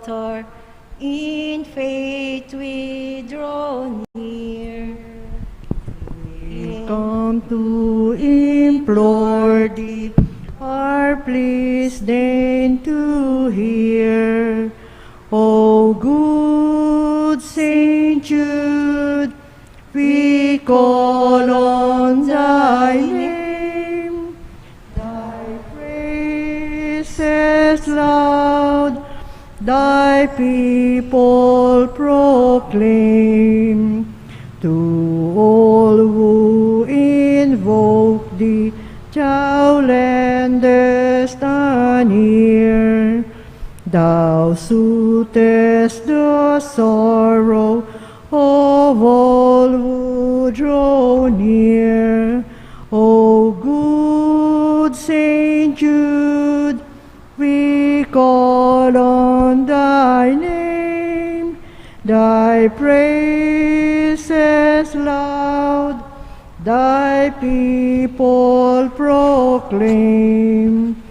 author, in faith we draw near. We come to implore thee, our pleas deign to hear. O good Saint Jude, we call on thy name. Thy praises loud, thy people proclaim. To all who invoke thee, thou lendest an ear. Thou sootest the sorrow of all who draw near. O good Saint Jude, we call on thy name. Thy praises loud, thy people proclaim.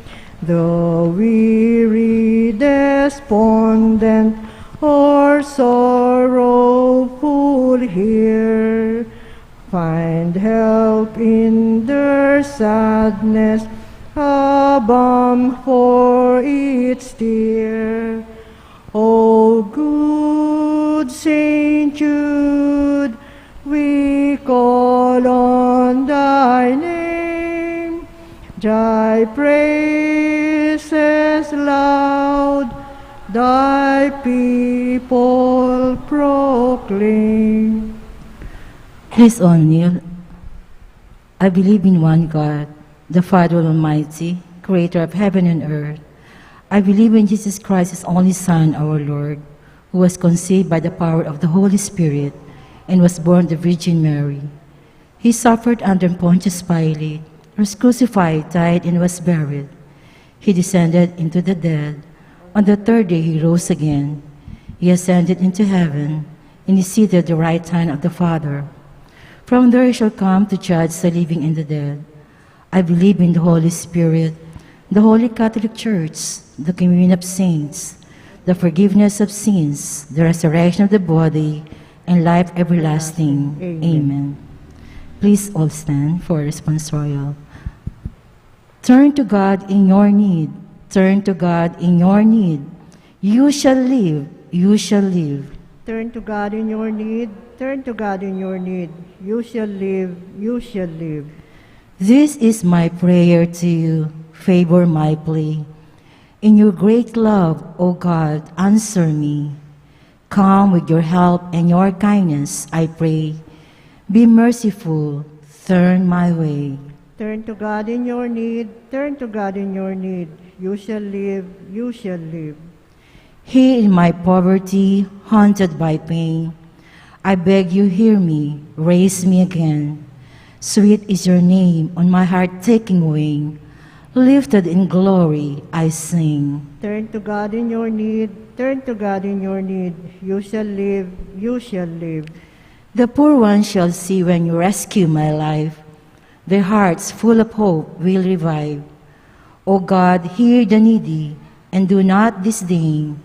The weary, despondent, or sorrowful here find help in their sadness, a balm for its tear. O good Saint Jude, we call on thy name. Thy praises loud, thy people proclaim. Please all kneel. I believe in one God, the Father Almighty, creator of heaven and earth. I believe in Jesus Christ, his only Son, our Lord, who was conceived by the power of the Holy Spirit and was born of the Virgin Mary. He suffered under Pontius Pilate, was crucified, died, and was buried. He descended into the dead. On the third day he rose again. He ascended into heaven, and is seated at the right hand of the Father. From there he shall come to judge the living and the dead. I believe in the Holy Spirit, the Holy Catholic Church, the communion of saints, the forgiveness of sins, the resurrection of the body, and life everlasting. Amen. Please all stand for responsorial. Turn to God in your need. Turn to God in your need. You shall live. You shall live. Turn to God in your need. Turn to God in your need. You shall live. You shall live. This is my prayer to you. Favor my plea. In your great love, O God, answer me. Come with your help and your kindness, I pray. Be merciful. Turn my way. Turn to God in your need. Turn to God in your need. You shall live. You shall live. Here in my poverty, haunted by pain, I beg you hear me, raise me again. Sweet is your name on my heart taking wing. Lifted in glory, I sing. Turn to God in your need. Turn to God in your need. You shall live. You shall live. The poor one shall see when you rescue my life. Their hearts full of hope will revive. O God, hear the needy, and do not disdain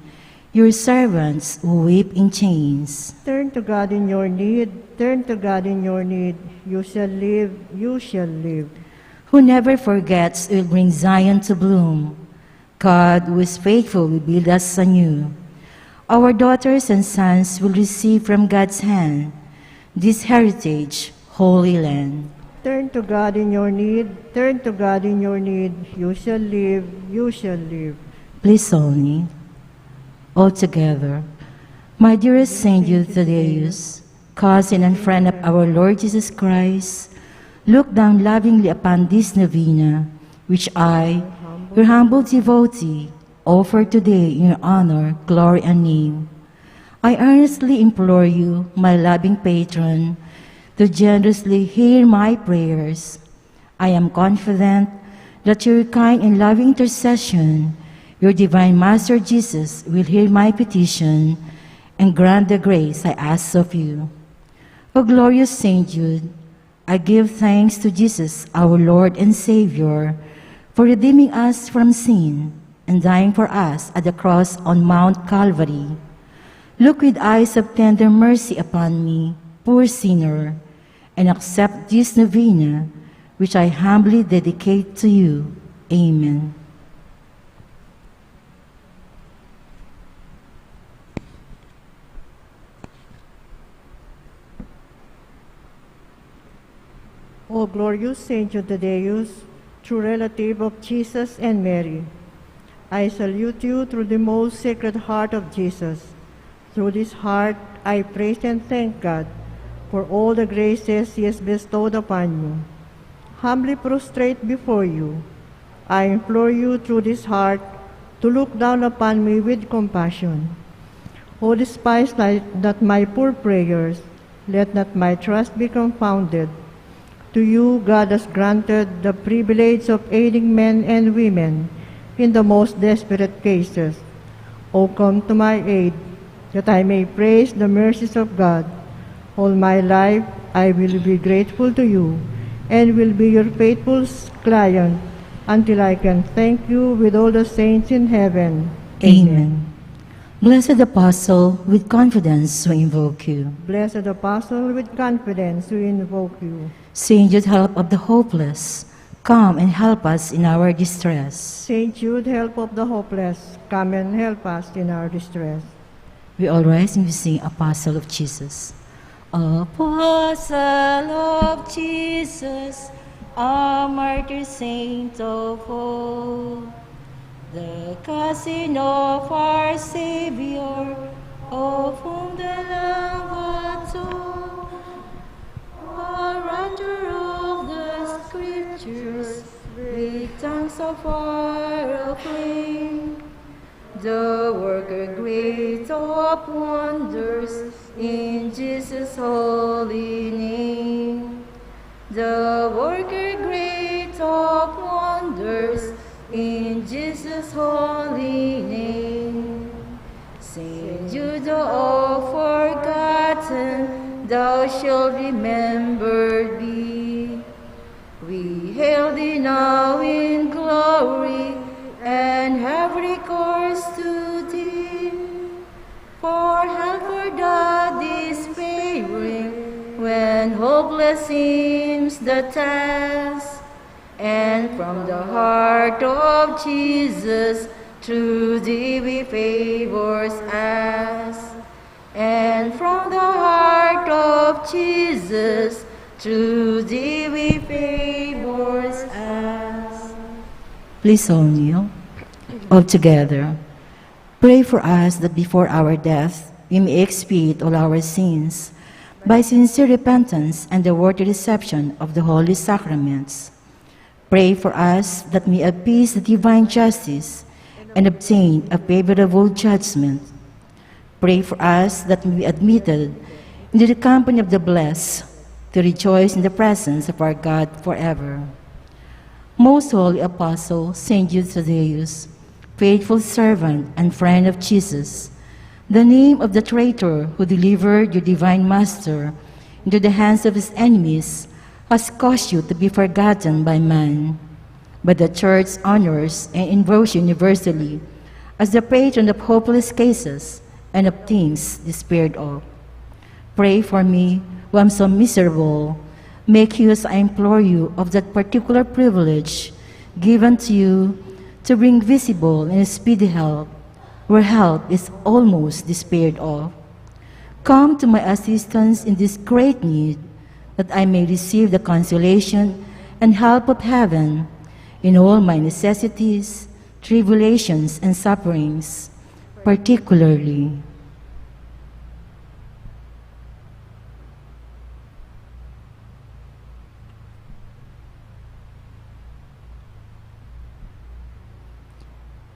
your servants who weep in chains. Turn to God in your need. Turn to God in your need. You shall live. You shall live. Who never forgets will bring Zion to bloom. God, who is faithful, will build us anew. Our daughters and sons will receive from God's hand this heritage, holy land. Turn to God in your need. Turn to God in your need. You shall live. You shall live. Please only, all together, my dearest Saint Jude Thaddeus, cousin and friend of our Lord Jesus Christ, look down lovingly upon this novena, which I, your humble devotee, offer today in your honor, glory, and name. I earnestly implore you, my loving patron, to generously hear my prayers. I am confident that your kind and loving intercession, your divine Master Jesus, will hear my petition and grant the grace I ask of you. O glorious Saint Jude, I give thanks to Jesus, our Lord and Savior, for redeeming us from sin and dying for us at the cross on Mount Calvary. Look with eyes of tender mercy upon me, poor sinner, and accept this novena, which I humbly dedicate to you. Amen. O glorious Saint Thaddeus, true relative of Jesus and Mary, I salute you through the most sacred heart of Jesus. Through this heart, I praise and thank God for all the graces He has bestowed upon you. Humbly prostrate before you, I implore you through this heart to look down upon me with compassion. O despise not my poor prayers, let not my trust be confounded. To you, God has granted the privilege of aiding men and women in the most desperate cases. O come to my aid, that I may praise the mercies of God. All my life I will be grateful to you and will be your faithful client until I can thank you with all the saints in heaven. Amen. Blessed Apostle, with confidence we invoke you. Blessed Apostle, with confidence we invoke you. Saint Jude, help of the hopeless, come and help us in our distress. Saint Jude, help of the hopeless, come and help us in our distress. We all rise and we sing Apostle of Jesus. Apostle of Jesus, a martyr saint of all, the cousin of our Savior, of whom the Lamb was told, a writer of the Scriptures, with tongues of fire aflame, the worker great of wonders in Jesus' holy name. The worker great of wonders in Jesus' holy name. Saint Jude, all forgotten, thou shalt remembered be. We hail thee now in glory, and have recourse to thee. For help for the despairing, when hopeless seems the task. And from the heart of Jesus, through thee we favors ask. And from the heart of Jesus, through thee we favors ask. Please all kneel. All together, pray for us that before our death we may expiate all our sins by sincere repentance and the worthy reception of the holy sacraments. Pray for us that we appease the divine justice and obtain a favorable judgment. Pray for us that we be admitted into the company of the blessed, to rejoice in the presence of our God forever. Most holy Apostle, Saint Jude Thaddeus, faithful servant and friend of Jesus, the name of the traitor who delivered your divine Master into the hands of his enemies has caused you to be forgotten by man. But the Church honors and invokes you universally as the patron of hopeless cases and of things despaired of. Pray for me, who am so miserable. Make use, I implore you, of that particular privilege given to you to bring visible and speedy help, where help is almost despaired of. Come to my assistance in this great need, that I may receive the consolation and help of heaven in all my necessities, tribulations, and sufferings, particularly.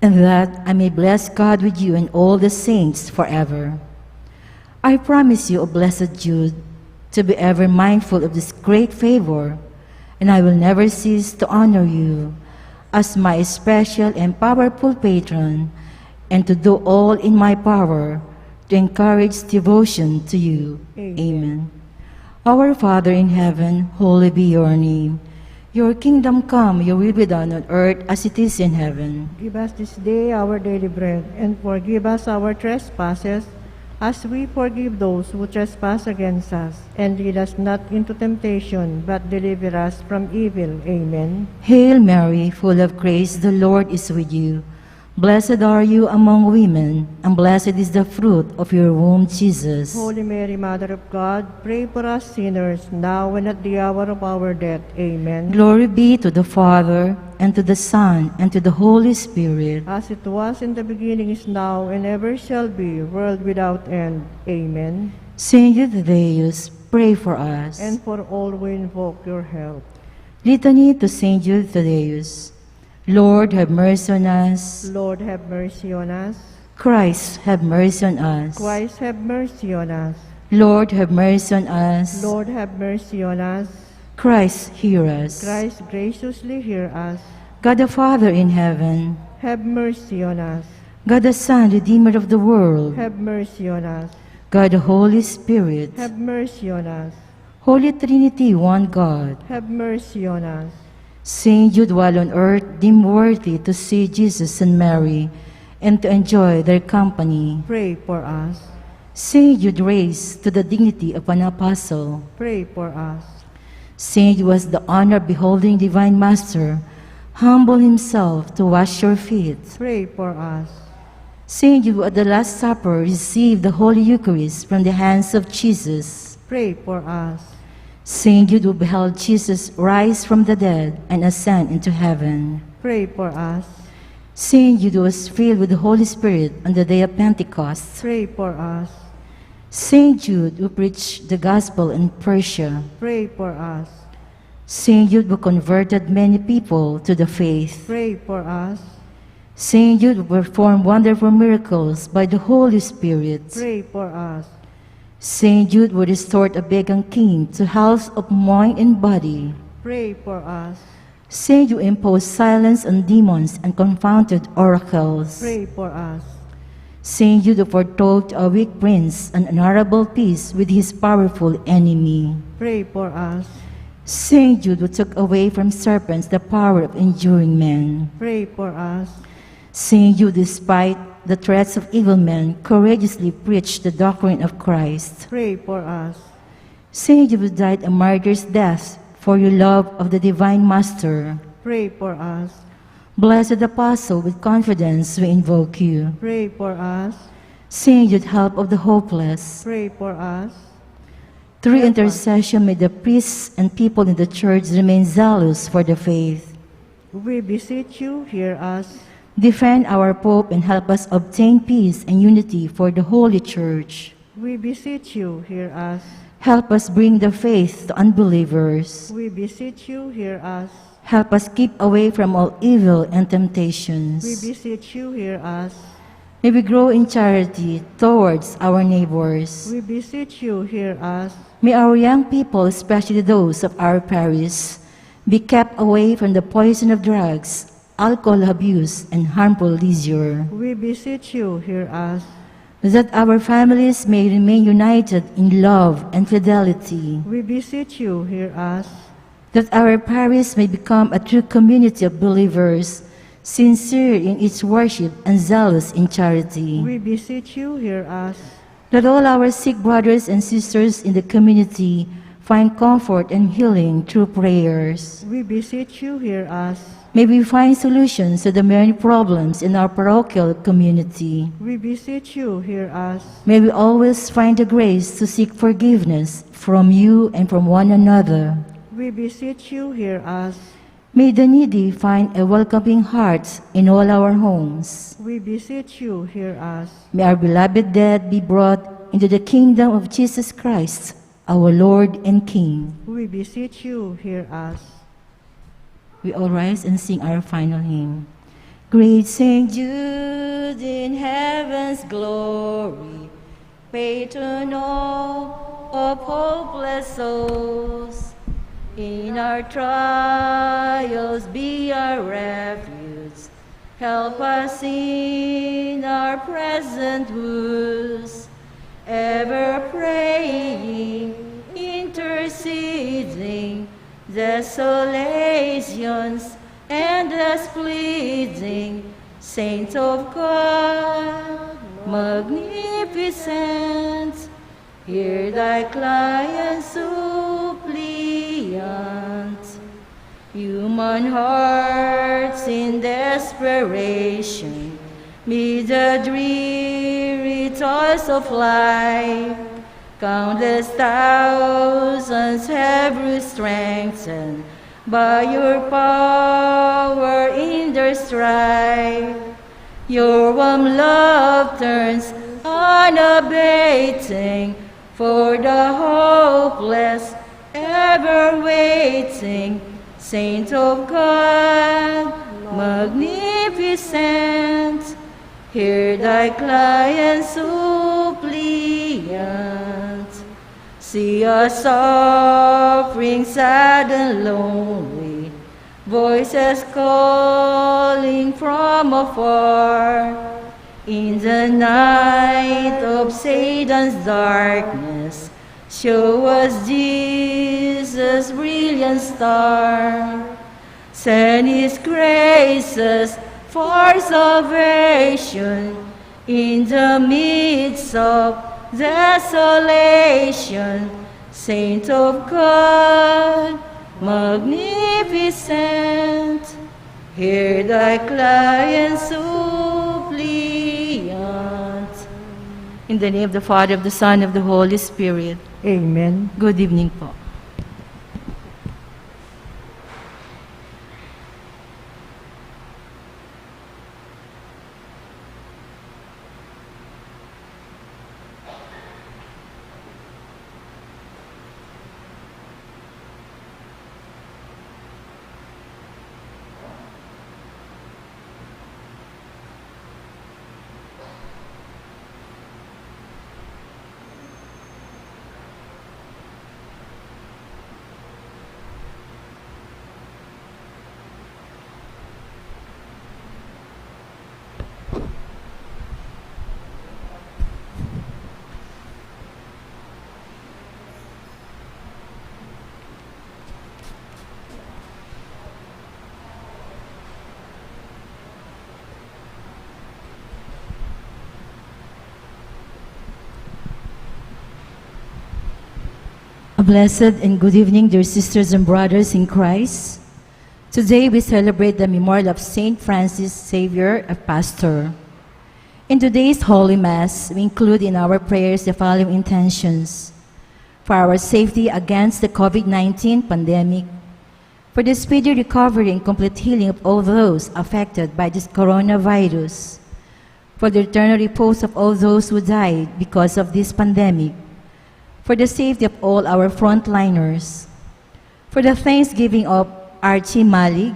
And that I may bless God with you and all the saints forever. I promise you, O blessed Jude, to be ever mindful of this great favor, and I will never cease to honor you as my special and powerful patron, and to do all in my power to encourage devotion to you. Amen. Our Father in heaven, hallowed be your name. Your kingdom come, your will be done on earth as it is in heaven. Give us this day our daily bread, and forgive us our trespasses, as we forgive those who trespass against us. And lead us not into temptation, but deliver us from evil. Amen. Hail Mary, full of grace, the Lord is with you. Blessed are you among women, and blessed is the fruit of your womb, Jesus. Holy Mary, Mother of God, pray for us sinners, now and at the hour of our death. Amen. Glory be to the Father, and to the Son, and to the Holy Spirit. As it was in the beginning, is now, and ever shall be, world without end. Amen. Saint Thaddeus, pray for us. And for all who invoke your help. Litany to Saint Jude Thaddeus. Lord, have mercy on us. Lord, have mercy on us. Christ, have mercy on us. Christ, have mercy on us. Lord, have mercy on us. Lord, have mercy on us. Christ, hear us. Christ, graciously hear us. God the Father in heaven, Have mercy on us. God the Son, Redeemer of the world, Have mercy on us. God the Holy Spirit, Have mercy on us. Holy Trinity, one God. Have mercy on us. Saint Jude, while on earth, deemed worthy to see Jesus and Mary, and to enjoy their company. Pray for us. Saint Jude, raised to the dignity of an apostle. Pray for us. Saint Jude was the honor of beholding Divine Master, humble himself to wash your feet. Pray for us. Saint Jude, at the Last Supper, received the Holy Eucharist from the hands of Jesus. Pray for us. Saint Jude, who beheld Jesus rise from the dead and ascend into heaven. Pray for us. Saint Jude was filled with the Holy Spirit on the day of Pentecost. Pray for us. Saint Jude, who preached the gospel in Persia. Pray for us. Saint Jude, who converted many people to the faith. Pray for us. Saint Jude, who performed wonderful miracles by the Holy Spirit. Pray for us. Saint Jude, who restored a pagan king to health of mind and body. Pray for us. Saint Jude imposed silence on demons and confounded oracles. Pray for us. Saint Jude, who foretold to a weak prince an honorable peace with his powerful enemy. Pray for us. Saint Jude, who took away from serpents the power of enduring men. Pray for us. Saint Jude, despite the threats of evil men, courageously preached the doctrine of Christ. Pray for us. Saint Jude, who died a martyr's death for your love of the Divine Master. Pray for us. Blessed Apostle, with confidence we invoke you. Pray for us. Saint Jude, help of the hopeless. Pray for us. Through Help us. intercession, may the priests and people in the Church remain zealous for the faith. We beseech you, hear us. Defend our Pope and help us obtain peace and unity for the Holy Church. We beseech you, hear us. Help us bring the faith to unbelievers. We beseech you, hear us. Help us keep away from all evil and We temptations. beseech you, hear us. May we grow in charity towards our neighbors. We beseech you, hear us. May our young people, especially those of our parish, be kept away from the poison of drugs, alcohol abuse, and harmful leisure, We beseech you, hear us. that our families may remain united in love and fidelity, We beseech you, hear us. that our parish may become a true community of believers, sincere in its worship and zealous in charity, We beseech you, hear us. that all our sick brothers and sisters in the community find comfort and healing through prayers. We beseech you, hear us. May we find solutions to the many problems in our parochial community. We beseech you, hear us. May we always find the grace to seek forgiveness from you and from one another. We beseech you, hear us. May the needy find a welcoming heart in all our homes. We beseech you, hear us. May our beloved dead be brought into the kingdom of Jesus Christ, our Lord and King. We beseech you, hear us. We all rise and sing our final hymn. Great Saint Jude in heaven's glory, patron of hopeless souls, in our trials be our refuge, help us in our present woes, ever praying, interceding, desolate legions, endless pleading, Saint of God, magnificent, hear thy client suppliant. Human hearts in desperation, mid the dreary toils of life, countless thousands have you strengthened by your power in their strife. Your warm love turns unabating for the hopeless, ever waiting. Saint of God, magnificent, hear thy client suppliant. See us suffering, sad and lonely, voices calling from afar. In the night of Satan's darkness, show us Jesus' brilliant star. Send his graces for salvation in the midst of desolation. Saint of God, magnificent, hear thy client suppliant. In the name of the Father, of the Son, of the Holy Spirit. Amen. Good evening po. A blessed and good evening, dear sisters and brothers in Christ. Today we celebrate the memorial of Saint Francis Xavier, a pastor. In today's Holy Mass, we include in our prayers the following intentions: for our safety against the COVID-19 pandemic, for the speedy recovery and complete healing of all those affected by this coronavirus, for the eternal repose of all those who died because of this pandemic, for the safety of all our frontliners, for the thanksgiving of Archie Malig,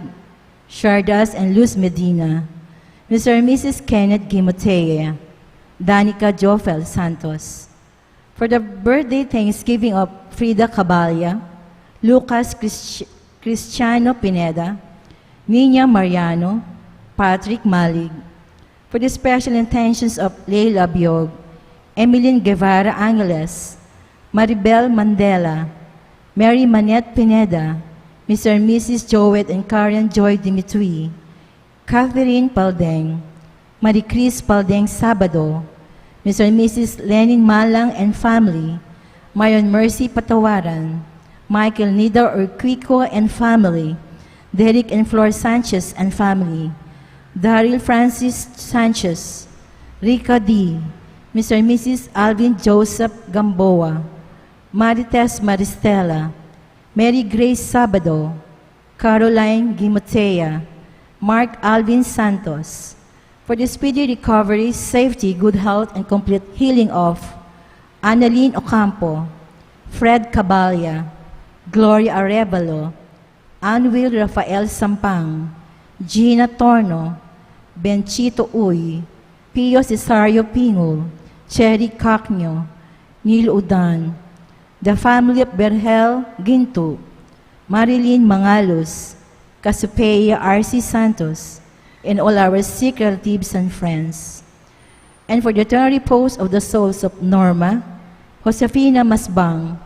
Shardas and Luz Medina, Mr. and Mrs. Kenneth Gimotea, Danica Jofel Santos, for the birthday thanksgiving of Frida Cabalya, Lucas Cristiano Pineda, Nina Mariano, Patrick Malig, for the special intentions of Leila Biog, Emilyn Guevara Angeles, Maribel Mandela, Mary Manette Pineda, Mr. and Mrs. Joet and Karen Joy Dimitri, Catherine Paldeng, Marie Chris Paldeng Sabado, Mr. and Mrs. Lenin Malang and family, Marion Mercy Patawaran, Michael Nida Urquico and family, Derek and Flor Sanchez and family, Daryl Francis Sanchez, Rika D., Mr. and Mrs. Alvin Joseph Gamboa, Marites Maristela, Mary Grace Sabado, Caroline Gimotea, Mark Alvin Santos, for the speedy recovery, safety, good health, and complete healing of Annalyn Ocampo, Fred Cabalya, Gloria Arevalo, Anwil Rafael Sampang, Gina Torno, Benchito Uy, Pio Cesario Pingul, Cherry Cacnio, Neil Udan, the family of Berhel Ginto, Marilyn Mangalos, Casupeya R.C. Santos, and all our sick relatives and friends. And for the eternal repose of the souls of Norma, Josefina Masbang,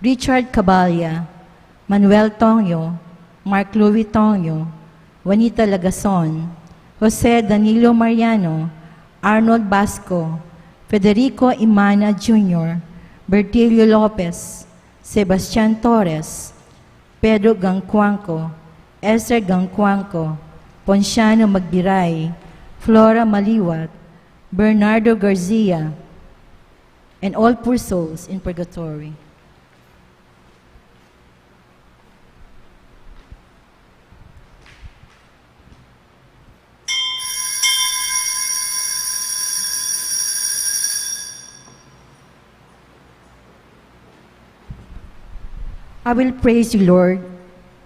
Richard Cabalya, Manuel Tongyo, Mark Louis Tonyo, Juanita Lagason, Jose Danilo Mariano, Arnold Basco, Federico Imana Jr., Bertilio Lopez, Sebastian Torres, Pedro Gangcuanco, Esther Gangcuanco, Ponciano Magbiray, Flora Maliwat, Bernardo Garcia, and all poor souls in purgatory. I will praise you, Lord,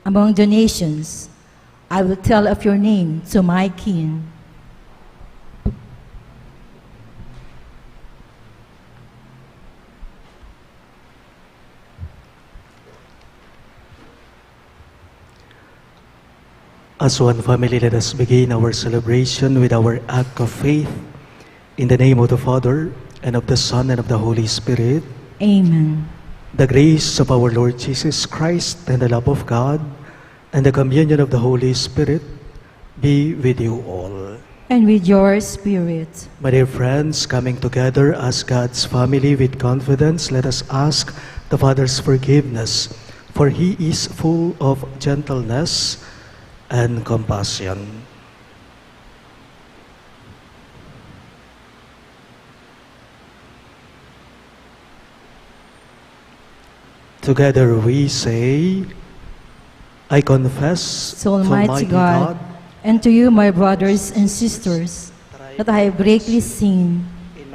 among the nations. I will tell of your name to my kin. As one family, let us begin our celebration with our act of faith. In the name of the Father, and of the Son, and of the Holy Spirit. Amen. The grace of our Lord Jesus Christ, and the love of God, and the communion of the Holy Spirit be with you all. And with your spirit. My dear friends, coming together as God's family with confidence, let us ask the Father's forgiveness, for He is full of gentleness and compassion. Together we say, I confess To Almighty God, and to you, my brothers and sisters, that I have greatly sinned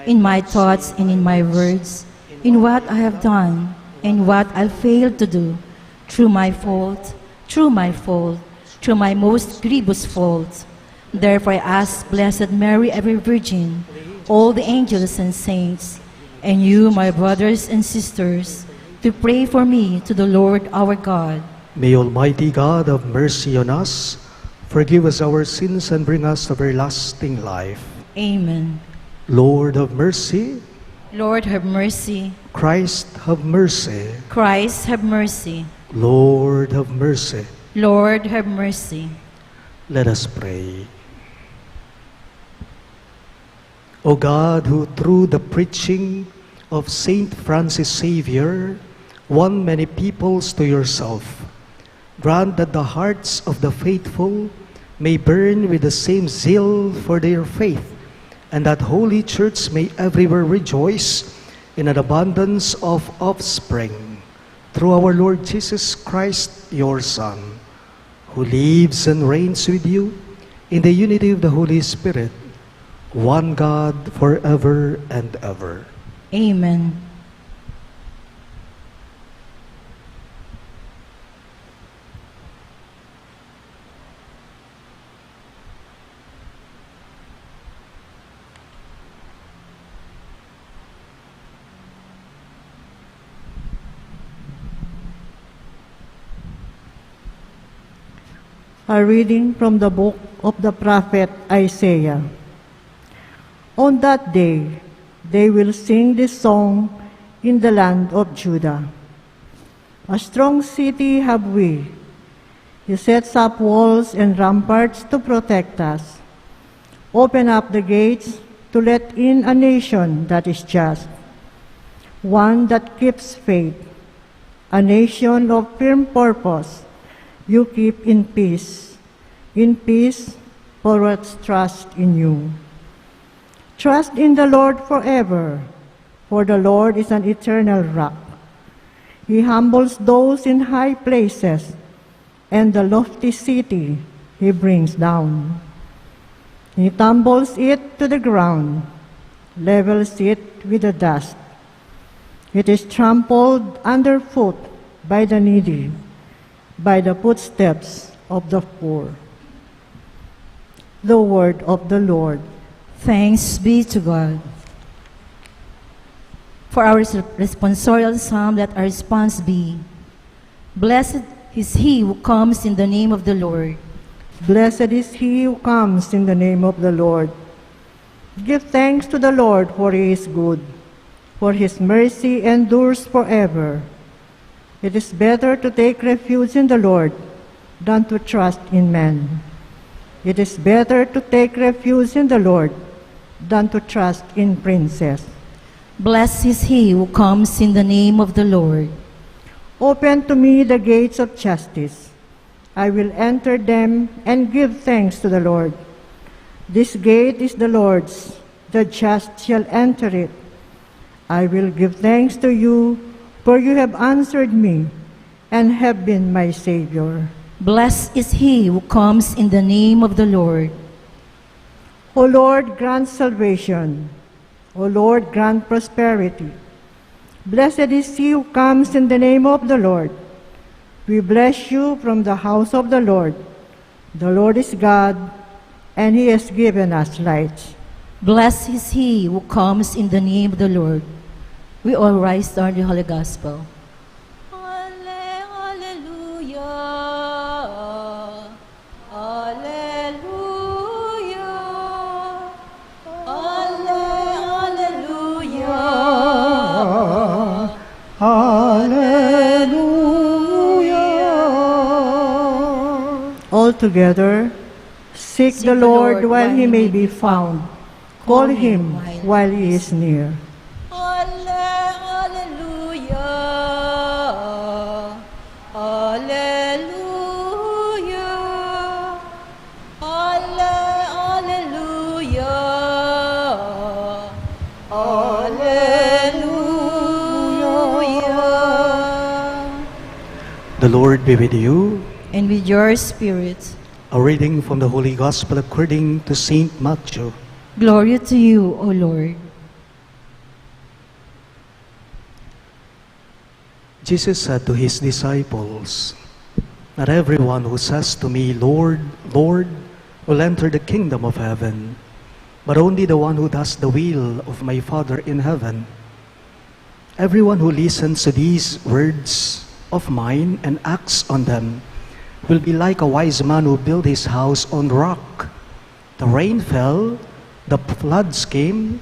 in my thoughts and in my words, in what I have done and what I failed to do, through my most grievous fault. Therefore I ask Blessed Mary, ever Virgin, all the angels and saints, and you, my brothers and sisters, to pray for me to the Lord our God. May Almighty God have mercy on us, forgive us our sins, and bring us to everlasting life. Amen. Lord have mercy. Lord, have mercy. Christ have mercy. Christ, have mercy. Lord have mercy. Lord, have mercy. Let us pray. O God, who through the preaching of Saint Francis Xavier won many peoples to yourself, grant that the hearts of the faithful may burn with the same zeal for their faith, and that Holy Church may everywhere rejoice in an abundance of offspring, through our Lord Jesus Christ, your Son, who lives and reigns with you in the unity of the Holy Spirit, one God, forever and ever. Amen. A reading from the book of the prophet Isaiah. On that day, they will sing this song in the land of Judah. A strong city have we. He sets up walls and ramparts to protect us. Open up the gates to let in a nation that is just, one that keeps faith, a nation of firm purpose. You keep in peace for what's trust in you. Trust in the Lord forever, for the Lord is an eternal rock. He humbles those in high places, and the lofty city he brings down. He tumbles it to the ground, levels it with the dust. It is trampled underfoot by the needy, by the footsteps of the poor. The word of the Lord. Thanks be to God. For our responsorial psalm, let our response be, Blessed is he who comes in the name of the Lord. Blessed is he who comes in the name of the Lord. Give thanks to the Lord, for he is good, for his mercy endures forever. It is better to take refuge in the Lord than to trust in man. It is better to take refuge in the Lord than to trust in princes. Blessed is he who comes in the name of the Lord. Open to me the gates of justice. I will enter them and give thanks to the Lord. This gate is the Lord's, the just shall enter it. I will give thanks to you, for you have answered me and have been my Savior. Blessed is he who comes in the name of the Lord. O Lord, grant salvation. O Lord, grant prosperity. Blessed is he who comes in the name of the Lord. We bless you from the house of the Lord. The Lord is God, and he has given us light. Blessed is he who comes in the name of the Lord. We all rise to the Holy Gospel. Alleluia. Alleluia. Alleluia. Hallelujah. All together, seek the Lord while he may be found. Call him while he is near. Alleluia. Alleluia. Alleluia. Alleluia. The Lord be with you. And with your spirit, A reading from the Holy Gospel according to Saint Matthew. glory to you, O Lord. Jesus said to his disciples, "Not everyone who says to me, 'Lord, Lord,' will enter the kingdom of heaven, but only the one who does the will of my Father in heaven. Everyone who listens to these words of mine and acts on them will be like a wise man who built his house on rock. The rain fell, the floods came,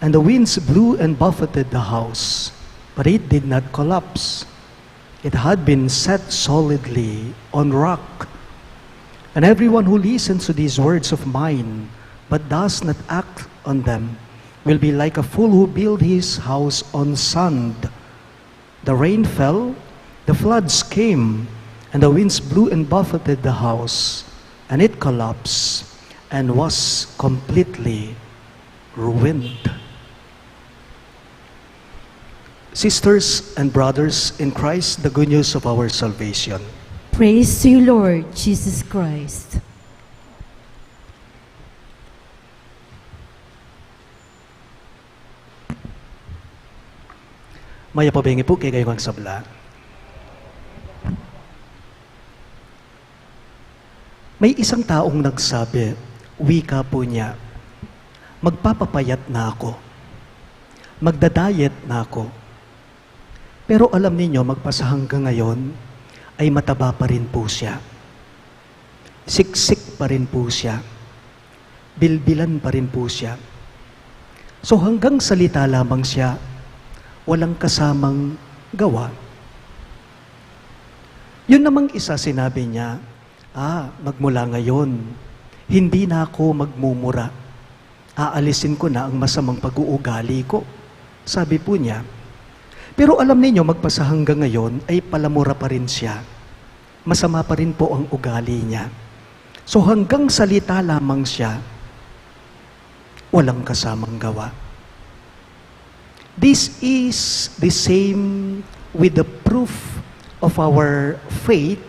and the winds blew and buffeted the house, but it did not collapse. It had been set solidly on rock. And everyone who listens to these words of mine but does not act on them will be like a fool who built his house on sand. The rain fell, the floods came, and the winds blew and buffeted the house, and it collapsed and was completely ruined." Sisters and brothers in Christ, the good news of our salvation. Praise to you, Lord Jesus Christ. Maya pabengi po kay kayo ang sabla. May isang taong nagsabi, wika po niya, "Magpapapayat na ako. Magdadayet na ako. Pero alam ninyo, magpasa hanggang ngayon, ay mataba pa rin po siya. Siksik pa rin po siya. Bilbilan pa rin po siya. So hanggang salita lamang siya, walang kasamang gawa." Yun namang isa sinabi niya, magmula ngayon, hindi na ako magmumura. Aalisin ko na ang masamang pag-uugali ko. Sabi po niya. Pero alam ninyo, magpasa hanggang ngayon ay palamura pa rin siya. Masama pa rin po ang ugali niya. So hanggang salita lamang siya, walang kasamang gawa. This is the same with the proof of our faith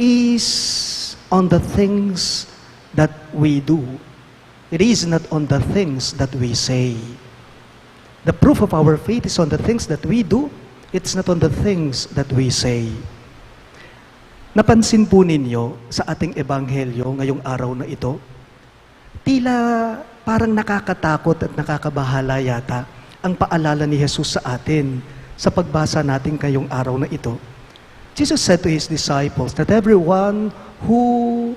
is on the things that we do. It is not on the things that we say. The proof of our faith is on the things that we do. It's not on the things that we say. Napansin po ninyo sa ating ebanghelyo ngayong araw na ito, tila parang nakakatakot at nakakabahala yata ang paalala ni Jesus sa atin sa pagbasa natin ngayong araw na ito. Jesus said to his disciples that everyone who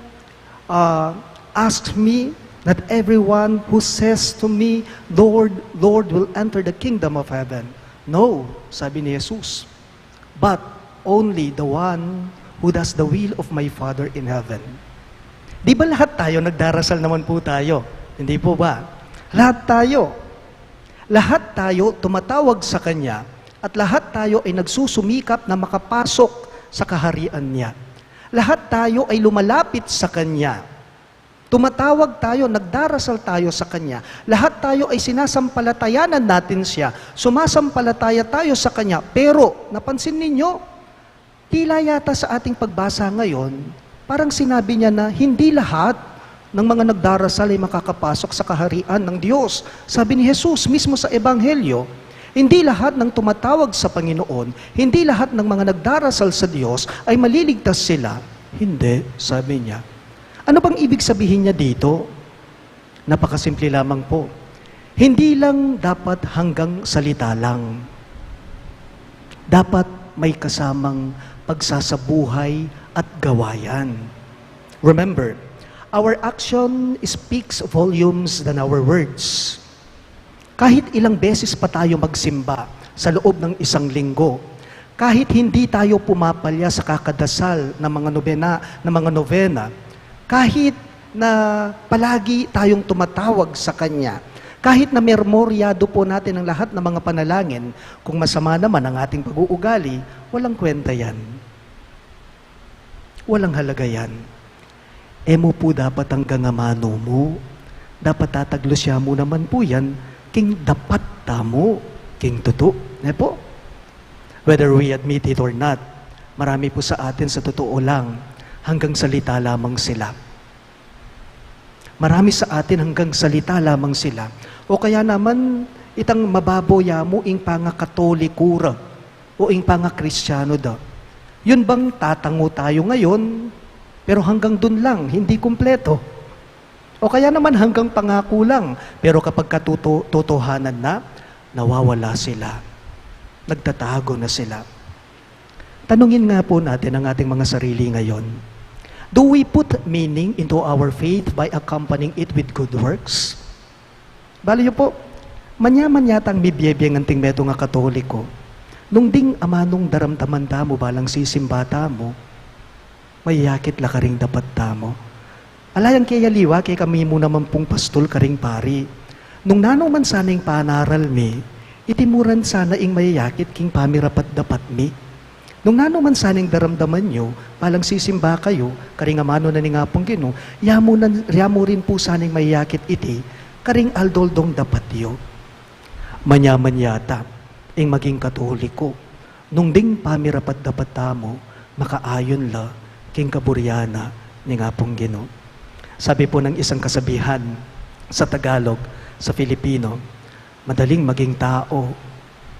asks me, that everyone who says to me, "Lord, Lord," will enter the kingdom of heaven. No, sabi ni Jesus, but only the one who who does the will of my Father in heaven. Di ba lahat tayo, nagdarasal naman po tayo? Hindi po ba? Lahat tayo. Lahat tayo tumatawag sa Kanya at lahat tayo ay nagsusumikap na makapasok sa kaharian niya. Lahat tayo ay lumalapit sa Kanya. Tumatawag tayo, nagdarasal tayo sa Kanya. Lahat tayo ay sinasampalatayanan natin siya. Sumasampalataya tayo sa Kanya. Pero, napansin ninyo, tila yata sa ating pagbasa ngayon, parang sinabi niya na hindi lahat ng mga nagdarasal ay makakapasok sa kaharian ng Diyos. Sabi ni Jesus mismo sa Ebanghelyo, hindi lahat ng tumatawag sa Panginoon, hindi lahat ng mga nagdarasal sa Diyos ay maliligtas sila. Hindi, sabi niya. Ano bang ibig sabihin niya dito? Napakasimple lamang po. Hindi lang dapat hanggang salita lang. Dapat may kasamang pagsasabuhay at gawayan. Remember, our action speaks volumes than our words. Kahit ilang beses pa tayo magsimba sa loob ng isang linggo, kahit hindi tayo pumapalya sa kakadasal ng mga novena, kahit na palagi tayong tumatawag sa Kanya, kahit na memoryado po natin ang lahat ng mga panalangin, kung masama naman ang ating pag-uugali, walang kwenta yan. Walang halaga yan. Emo po dapat ang gangamano mo. Dapat tataglusya mo naman po yan, king dapat tamo, king tuto. Po? Whether we admit it or not, marami po sa atin sa totoo lang, hanggang salita lamang sila. Marami sa atin hanggang salita lamang sila. O kaya naman, itang mababoya mo ing panga-katolikura o ing panga-kristyano da. Yun bang tatango tayo ngayon, pero hanggang dun lang, hindi kumpleto. O kaya naman hanggang pangako lang, pero kapag katotohanan na, nawawala sila. Nagtatago na sila. Tanungin nga po natin ang ating mga sarili ngayon. Do we put meaning into our faith by accompanying it with good works? Bali po, manyaman yata ang bibiyebiyang anting medo nga katoliko. Nung ding amanong daramdaman mo balang sisimbata mo, mayakit la karing dapat tamo. Alayang kaya liwa, kaya kami mo naman pong pastol karing pari. Nung nanong man sana yung panaral mi, itimuran sana ing mayayakit king pamirapat dapat mi. Nung nanong man sana yung daramdaman nyo, palang sisimba kayo, karing amano na ni nga pong gino, yamo rin po sana yung mayayakit iti, karing aldoldong dapat yo. Manyaman yata, ing maging katoliko, nung ding pamirapat dapat tamo, makaayon la, king kaburyana ni nga pong gino. Sabi po ng isang kasabihan sa Tagalog, sa Filipino, madaling maging tao,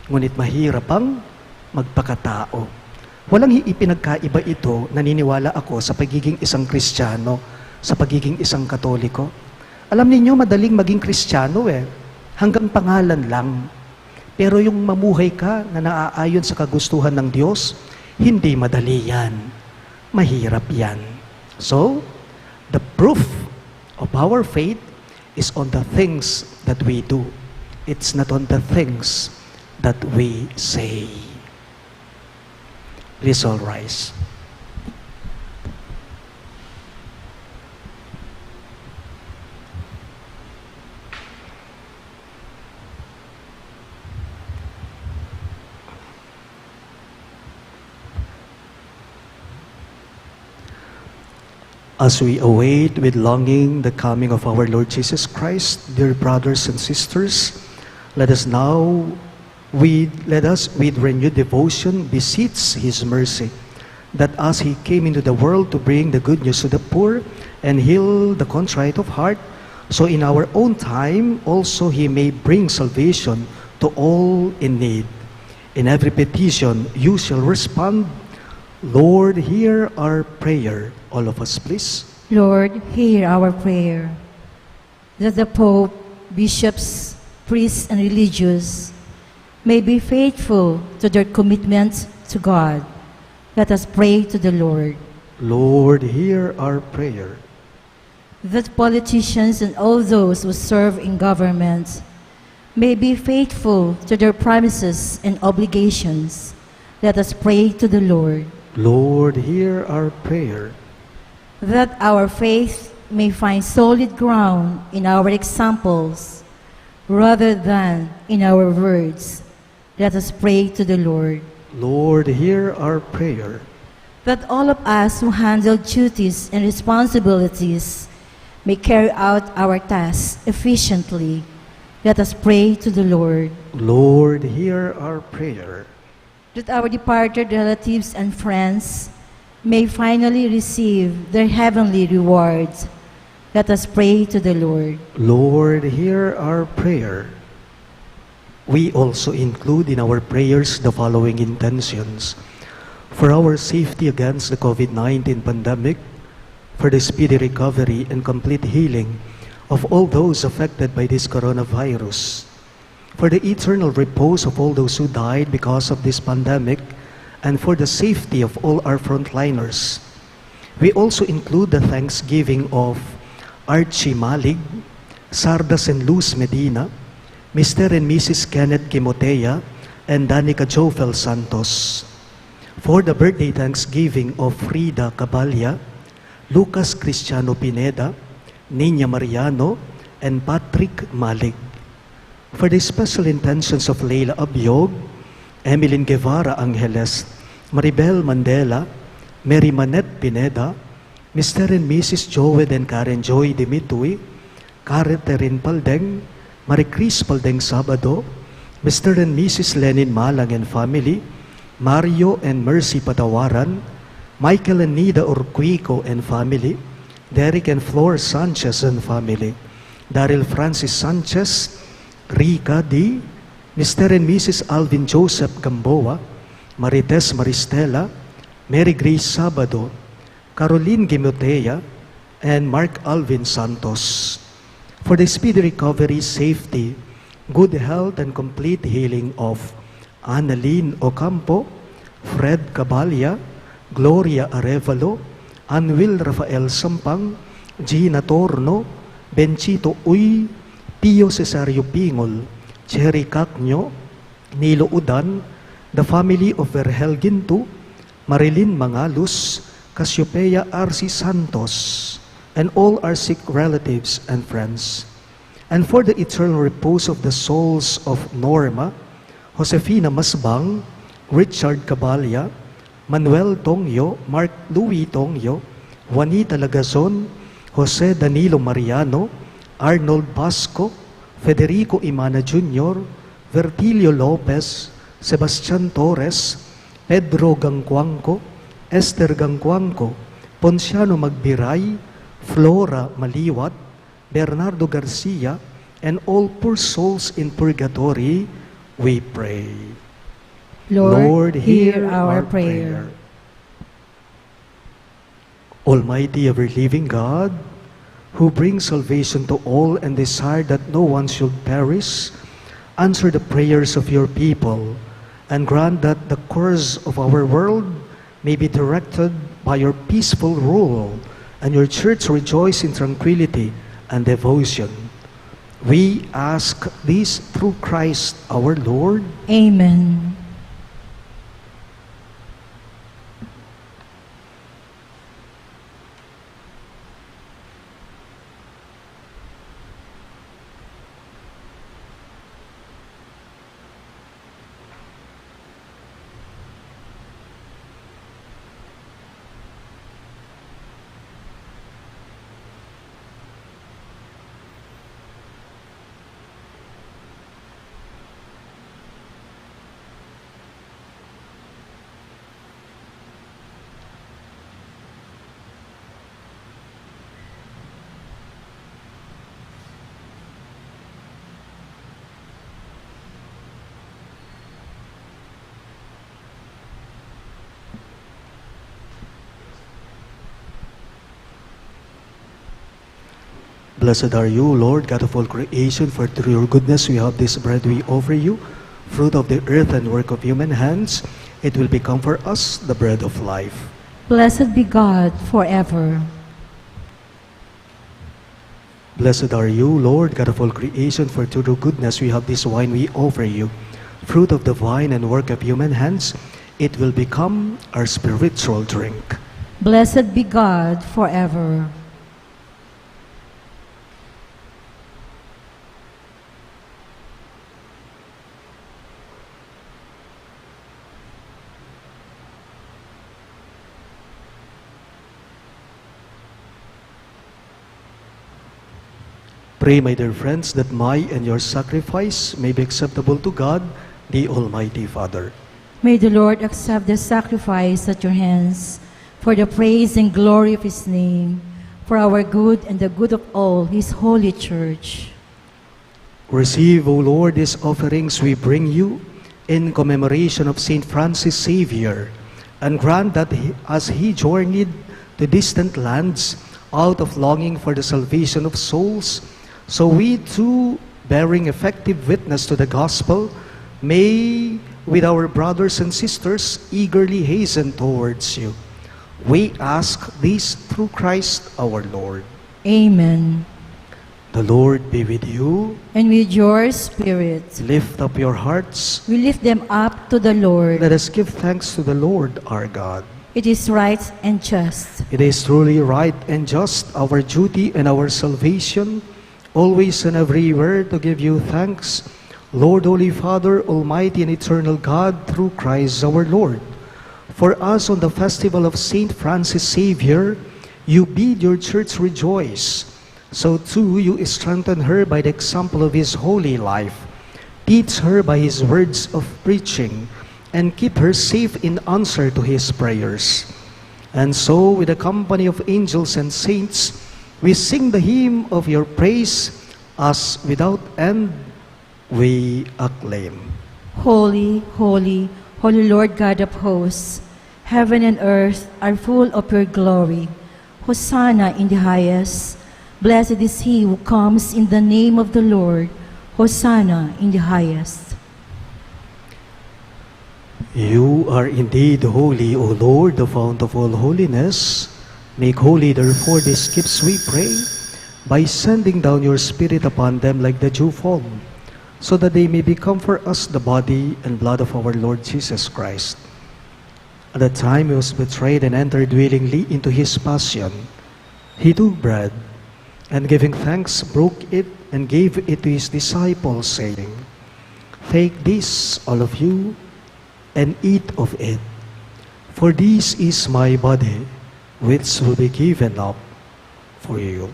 ngunit mahirap ang magpakatao. Walang ipinagkaiba ito, naniniwala ako sa pagiging isang Kristiyano, sa pagiging isang Katoliko. Alam niyo madaling maging Kristiyano hanggang pangalan lang. Pero yung mamuhay ka na naaayon sa kagustuhan ng Diyos, hindi madali yan. Mahirap yan. So, the proof of our faith is on the things that we do. It's not on the things that we say. Please all rise. As we await with longing the coming of our Lord Jesus Christ, dear brothers and sisters, let us with renewed devotion beseech His mercy, that as He came into the world to bring the good news to the poor and heal the contrite of heart, so in our own time also He may bring salvation to all in need. In every petition you shall respond, Lord, hear our prayer. All of us, please. Lord, hear our prayer. That the Pope, bishops, priests, and religious may be faithful to their commitment to God. Let us pray to the Lord. Lord, hear our prayer. That politicians and all those who serve in government may be faithful to their promises and obligations. Let us pray to the Lord. Lord, hear our prayer. That our faith may find solid ground in our examples rather than in our words. Let us pray to the Lord. Lord, hear our prayer. That all of us who handle duties and responsibilities may carry out our tasks efficiently. Let us pray to the Lord. Lord, hear our prayer. That our departed relatives and friends may finally receive their heavenly rewards. Let us pray to the Lord. Lord, hear our prayer. We also include in our prayers the following intentions: for our safety against the COVID-19 pandemic, for the speedy recovery and complete healing of all those affected by this coronavirus, for the eternal repose of all those who died because of this pandemic, and for the safety of all our frontliners. We also include the thanksgiving of Archie Malig, Sardas and Luz Medina, Mr. and Mrs. Kenneth Kimotea, and Danica Jofel Santos. For the birthday thanksgiving of Frida Cabalya, Lucas Cristiano Pineda, Nina Mariano, and Patrick Malig. For the special intentions of Leila Abiog, Emilyn Guevara Angeles, Maribel Mandela, Mary Manette Pineda, Mr. and Mrs. Joed and Karen Joy Dimitui, Catherine Paldeng, Maricris Paldeng Sabado, Mr. and Mrs. Lenin Malang and family, Mario and Mercy Patawaran, Michael and Nida Urquico and family, Derek and Flor Sanchez and family, Daryl Francis Sanchez, Rica D., Mr. and Mrs. Alvin Joseph Gamboa, Marites Maristela, Mary Grace Sabado, Caroline Gimotea, and Mark Alvin Santos. For the speedy recovery, safety, good health, and complete healing of Annalyn Ocampo, Fred Cabalya, Gloria Arevalo, Anwil Rafael Sampang, Gina Torno, Benchito Uy, Pio Cesario Pingol, Cherry Cacnyo, Nilo Udan, the family of Vergel Gintu, Marilyn Mangalus, Cassiopeia Arci Santos, and all our sick relatives and friends. And for the eternal repose of the souls of Norma, Josefina Masbang, Richard Cabalya, Manuel Tongyo, Mark Louis Tongyo, Juanita Lagazon, Jose Danilo Mariano, Arnold Basco, Federico Imana Jr., Vertilio Lopez, Sebastian Torres, Pedro Gangcuangco, Esther Gangcuangco, Ponciano Magbiray, Flora Maliwat, Bernardo Garcia, and all poor souls in purgatory, we pray. Lord, hear our prayer. Almighty ever-living God, who brings salvation to all and desire that no one should perish, answer the prayers of your people and grant that the course of our world may be directed by your peaceful rule and your church rejoice in tranquility and devotion. We ask this through Christ our Lord. Amen. Blessed are you, Lord, God of all creation, for through your goodness we have this bread we offer you, fruit of the earth and work of human hands. It will become for us the bread of life. Blessed be God forever. Blessed are you, Lord, God of all creation, for through your goodness we have this wine we offer you, fruit of the vine and work of human hands. it will become our spiritual drink. Blessed be God forever. Pray, my dear friends, that my and your sacrifice may be acceptable to God, the Almighty Father. May the Lord accept the sacrifice at your hands for the praise and glory of his name, for our good and the good of all his holy church. Receive, O Lord, these offerings we bring you in commemoration of Saint Francis Xavier, and grant that as he journeyed to distant lands out of longing for the salvation of souls, so we too, bearing effective witness to the gospel, may, with our brothers and sisters, eagerly hasten towards you. We ask this through Christ our Lord. Amen. The Lord be with you. And with your spirit, Lift up your hearts. we lift them up to the Lord. Let us give thanks to the Lord our God. It is right and just. It is truly right and just, our duty and our salvation, always and everywhere to give you thanks, Lord, Holy Father, Almighty and Eternal God, through Christ our Lord. For us on the festival of Saint Francis Xavier, you bid your church rejoice. So too you strengthen her by the example of his holy life. Teach her by his words of preaching, and keep her safe in answer to his prayers. And so, with the company of angels and saints, we sing the hymn of your praise, as without end we acclaim. Holy, holy, holy Lord God of hosts, heaven and earth are full of your glory. Hosanna in the highest. Blessed is he who comes in the name of the Lord. Hosanna in the highest. You are indeed holy, O Lord, the fount of all holiness. Make holy, therefore, these gifts, we pray, by sending down your Spirit upon them like the dewfall, so that they may become for us the body and blood of our Lord Jesus Christ. At the time he was betrayed and entered willingly into his passion, he took bread, and giving thanks, broke it and gave it to his disciples, saying, "Take this, all of you, and eat of it, for this is my body, which will be given up for you."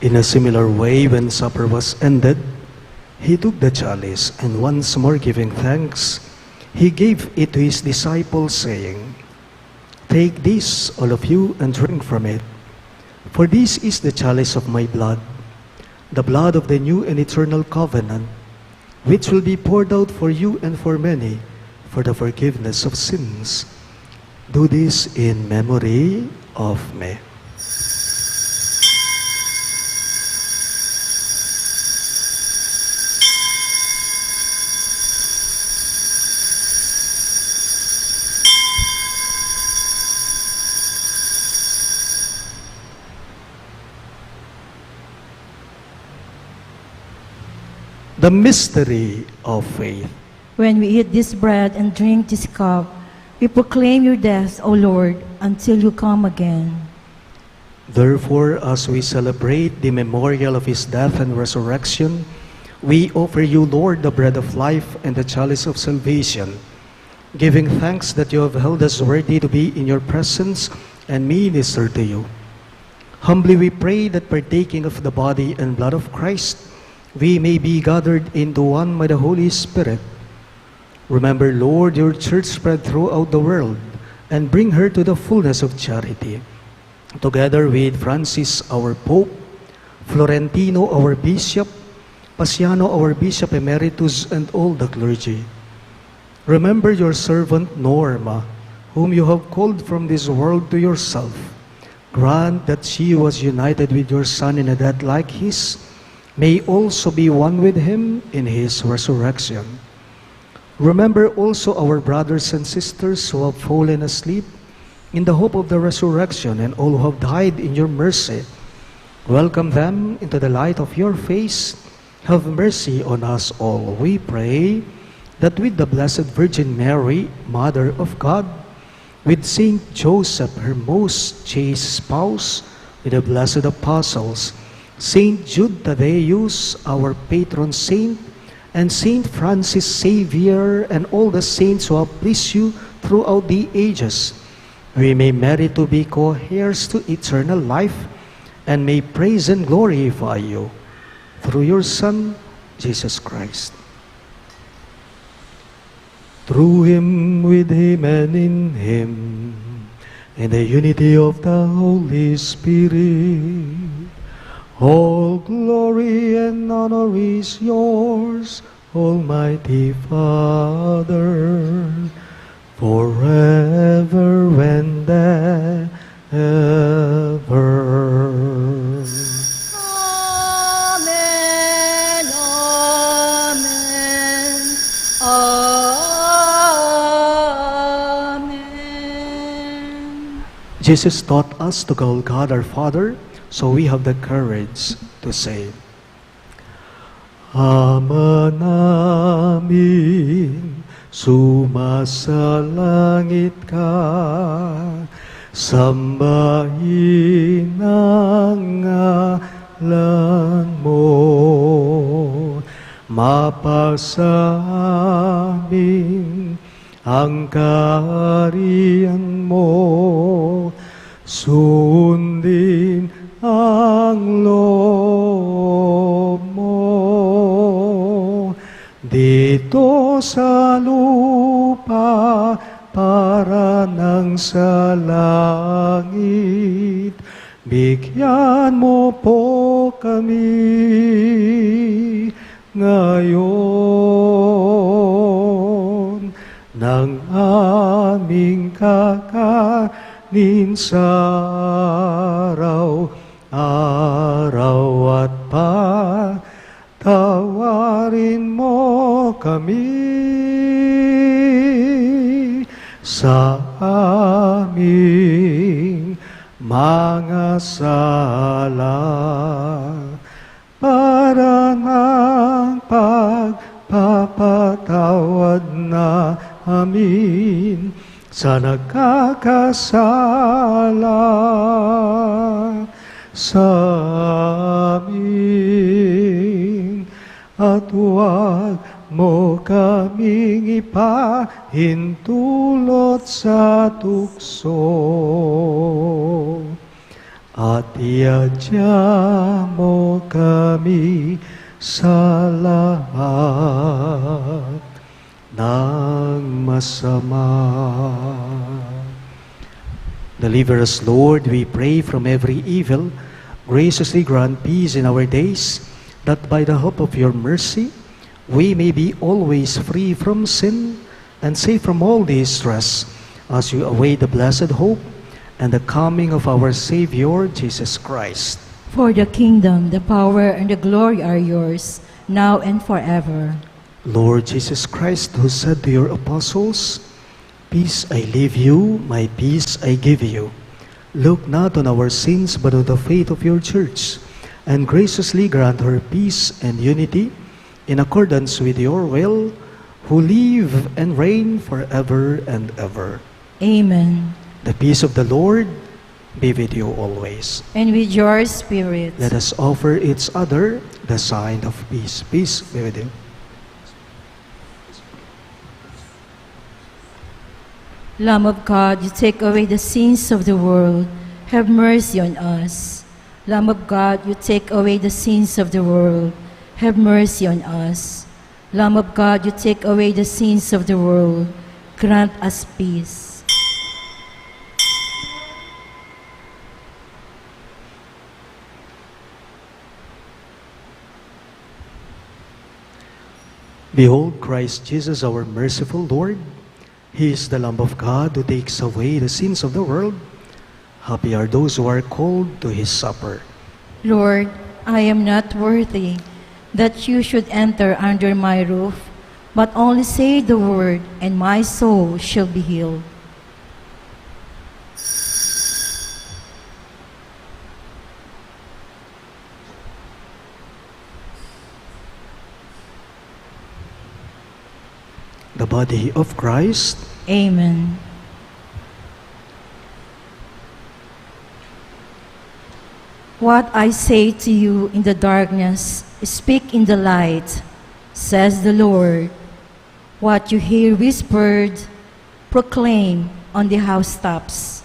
In a similar way, when supper was ended, he took the chalice, and once more giving thanks, he gave it to his disciples, saying, "Take this, all of you, and drink from it. For this is the chalice of my blood, the blood of the new and eternal covenant, which will be poured out for you and for many for the forgiveness of sins. Do this in memory of me." The mystery of faith. When we eat this bread and drink this cup, we proclaim your death, O Lord, until you come again. Therefore, as we celebrate the memorial of his death and resurrection, we offer you, Lord, the bread of life and the chalice of salvation, giving thanks that you have held us worthy to be in your presence and minister to you. Humbly we pray that partaking of the body and blood of Christ, we may be gathered into one by the Holy Spirit. Remember, Lord, your church spread throughout the world, and bring her to the fullness of charity. Together with Francis, our Pope, Florentino, our Bishop, Pasiano, our Bishop Emeritus, and all the clergy. Remember your servant Norma, whom you have called from this world to yourself. Grant that she was united with your Son in a death like his, may also be one with him in his resurrection. Remember also our brothers and sisters who have fallen asleep in the hope of the resurrection, and all who have died in your mercy. Welcome them into the light of your face. Have mercy on us all, we pray, that with the Blessed Virgin Mary, Mother of God, with Saint Joseph, her most chaste spouse, with the blessed apostles, Saint Jude Thaddeus, our patron saint, and Saint Francis Xavier, and all the saints who have pleased you throughout the ages, we may merit to be co-heirs to eternal life, and may praise and glorify you through your Son, Jesus Christ. Through him, with him, and in him, in the unity of the Holy Spirit, all glory and honor is yours, Almighty Father, forever and ever. Amen, amen, amen. Jesus taught us to call God our Father, so we have the courage to say, Ama namin, sumasalangit ka, sambahin ang ngalan mo, mapasa amin ang kaharian mo, sundin ang loob mo dito sa lupa para nang sa langit. Bigyan mo po kami ngayon ng aming kakanin sa araw at patawarin mo kami sa aming mga sala para ng pagpapatawad na amin sa nagkakasala sa amin, at huwag mo kaming ipahintulot sa tukso, at iadya mo kami sa lahat ng masama. Deliver us, Lord, we pray, from every evil. Graciously grant peace in our days, that by the hope of your mercy, we may be always free from sin and safe from all distress, as you await the blessed hope and the coming of our Savior, Jesus Christ. For the kingdom, the power, and the glory are yours, now and forever. Lord Jesus Christ, who said to your apostles, Peace I leave you, my peace I give you. Look not on our sins, but on the faith of your church, and graciously grant her peace and unity, in accordance with your will, who live and reign forever and ever. Amen. The peace of the Lord be with you always. And with your spirit. Let us offer each other the sign of peace. Peace be with you. Lamb of God, you take away the sins of the world. Have mercy on us. Lamb of God, you take away the sins of the world. Have mercy on us. Lamb of God, you take away the sins of the world. Grant us peace. Behold Christ Jesus, our merciful Lord. He is the Lamb of God who takes away the sins of the world. Happy are those who are called to his supper. Lord, I am not worthy that you should enter under my roof, but only say the word, and my soul shall be healed. The body of Christ. Amen. What I say to you in the darkness, speak in the light, says the Lord. What you hear whispered, proclaim on the housetops.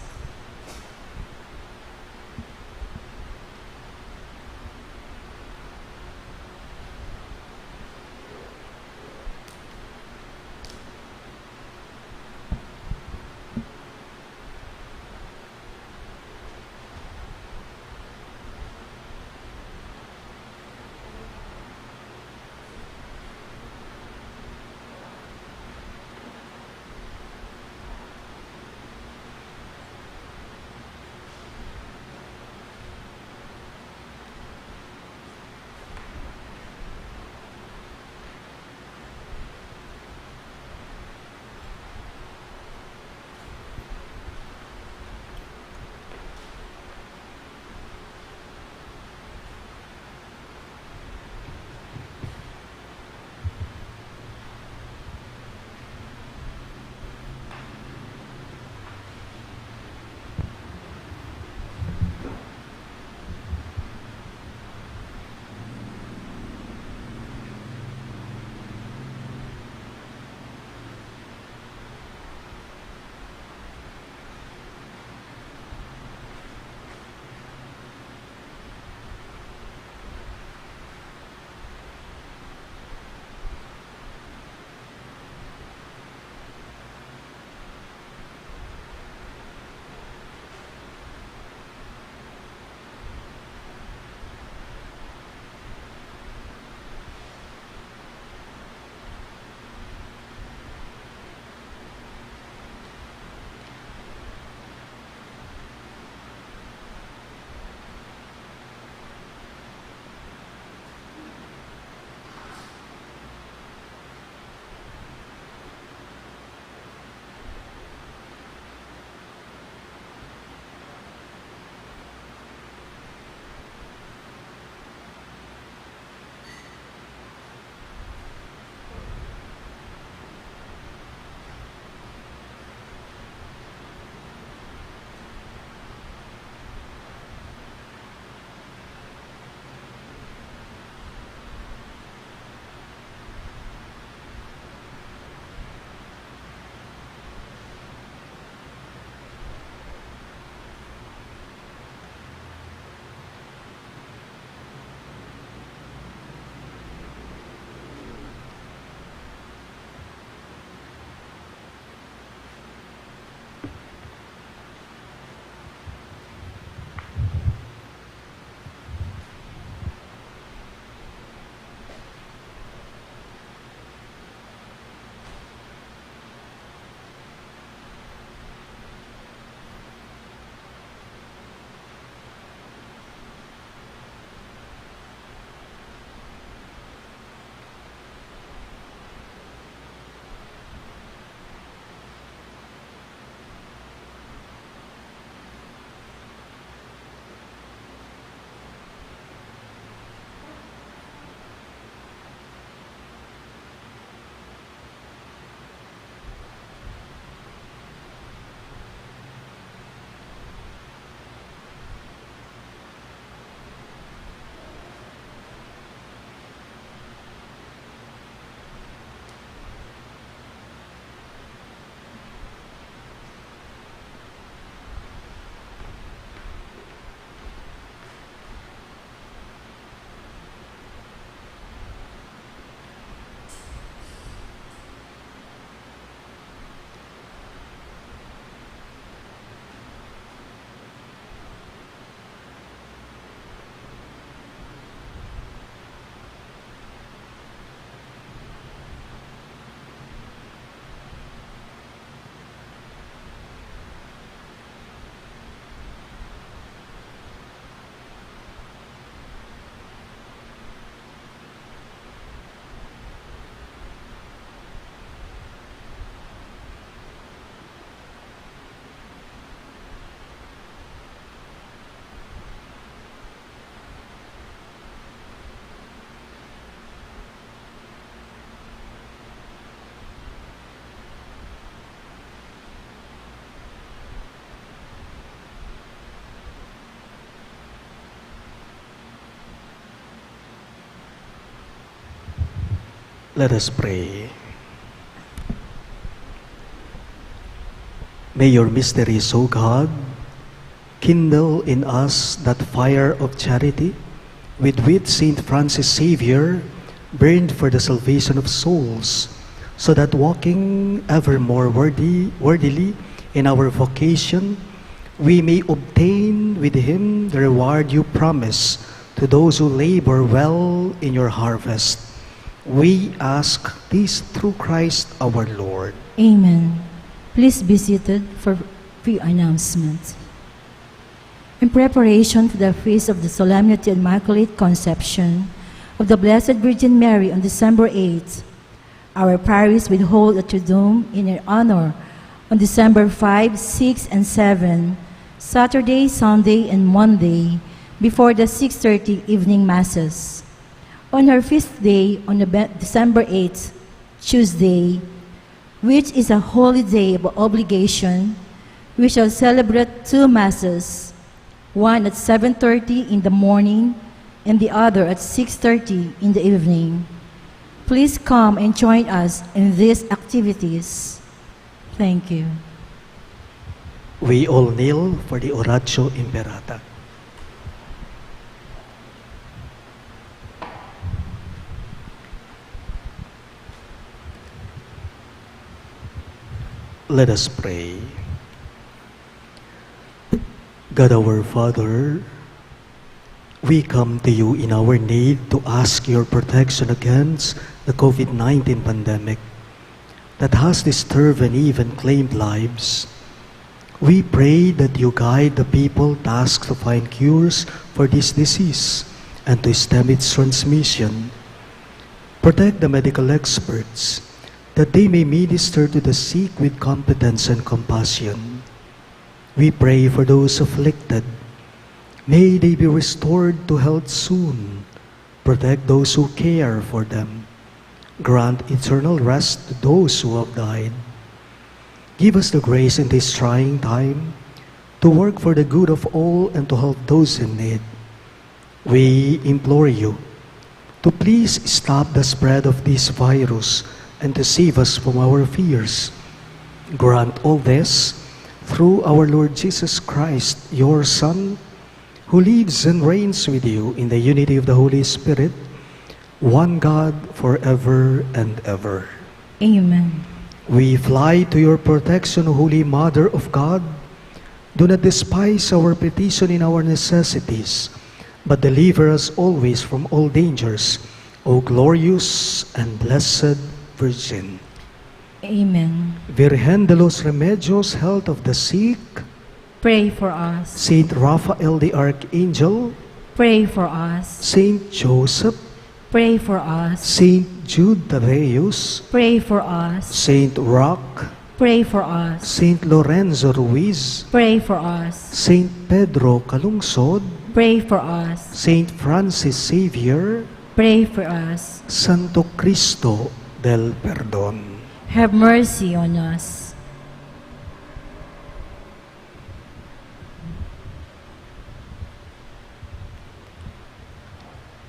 Let us pray. May your mysteries, O God, kindle in us that fire of charity with which Saint Francis Xavier burned for the salvation of souls, so that walking ever more worthily in our vocation, we may obtain with him the reward you promise to those who labor well in your harvest. We ask this through Christ our Lord. Amen. Please be seated for pre-announcement. In preparation for the feast of the Solemnity of Immaculate Conception of the Blessed Virgin Mary on December 8th, our parish will hold a Triduum in her honor on December 5, 6, and 7, Saturday, Sunday, and Monday, before the 6:30 evening Masses. On her feast day, on December 8th, Tuesday, which is a holy day of obligation, we shall celebrate 2 Masses, one at 7:30 in the morning and the other at 6:30 in the evening. Please come and join us in these activities. Thank you. We all kneel for the Oratio Imperata. Let us pray. God our Father, we come to you in our need to ask your protection against the COVID-19 pandemic that has disturbed and even claimed lives. We pray that you guide the people tasked to find cures for this disease and to stem its transmission. Protect the medical experts that they may minister to the sick with competence and compassion. We pray for those afflicted. May they be restored to health soon. Protect those who care for them. Grant eternal rest to those who have died. Give us the grace in this trying time to work for the good of all and to help those in need. We implore you to please stop the spread of this virus and to save us from our fears. Grant all this through our Lord Jesus Christ, your Son, who lives and reigns with you in the unity of the Holy Spirit, one God, forever and ever. Amen. We fly to your protection, Holy Mother of God. Do not despise our petition in our necessities, but deliver us always from all dangers, O glorious and blessed Virgin. Amen. Virgen de los Remedios, health of the sick, Pray for us. Saint Raphael the Archangel, Pray for us. Saint Joseph, Pray for us. Saint Jude Thaddeus, Pray for us. Saint Roque, Pray for us. Saint Lorenzo Ruiz, Pray for us. Saint Pedro Calungsod, Pray for us. Saint Francis Xavier, Pray for us. Santo Cristo del Perdón. Have mercy on us.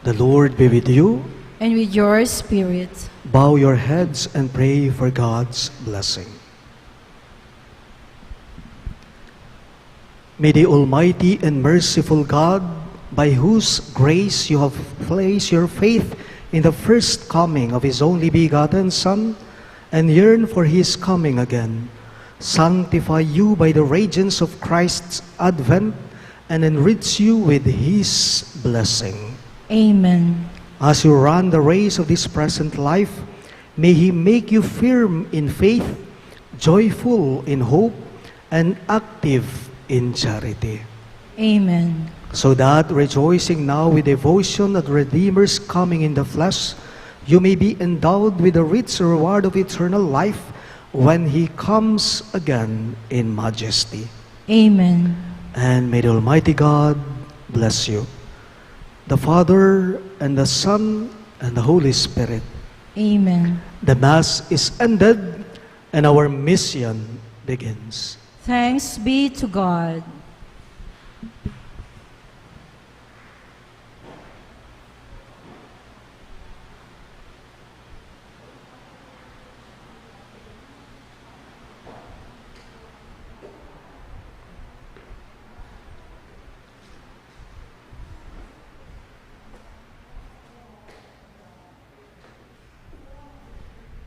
The Lord be with you. And with your spirit. Bow your heads and pray for God's blessing. May the Almighty and merciful God, by whose grace you have placed your faith in the first coming of His only begotten Son, and yearn for His coming again, sanctify you by the radiance of Christ's advent, and enrich you with His blessing. Amen. As you run the race of this present life, may He make you firm in faith, joyful in hope, and active in charity. Amen. So that, rejoicing now with devotion at the Redeemer's coming in the flesh, you may be endowed with the rich reward of eternal life when He comes again in majesty. Amen. And may the Almighty God bless you, the Father, and the Son, and the Holy Spirit. Amen. The Mass is ended, and our mission begins. Thanks be to God.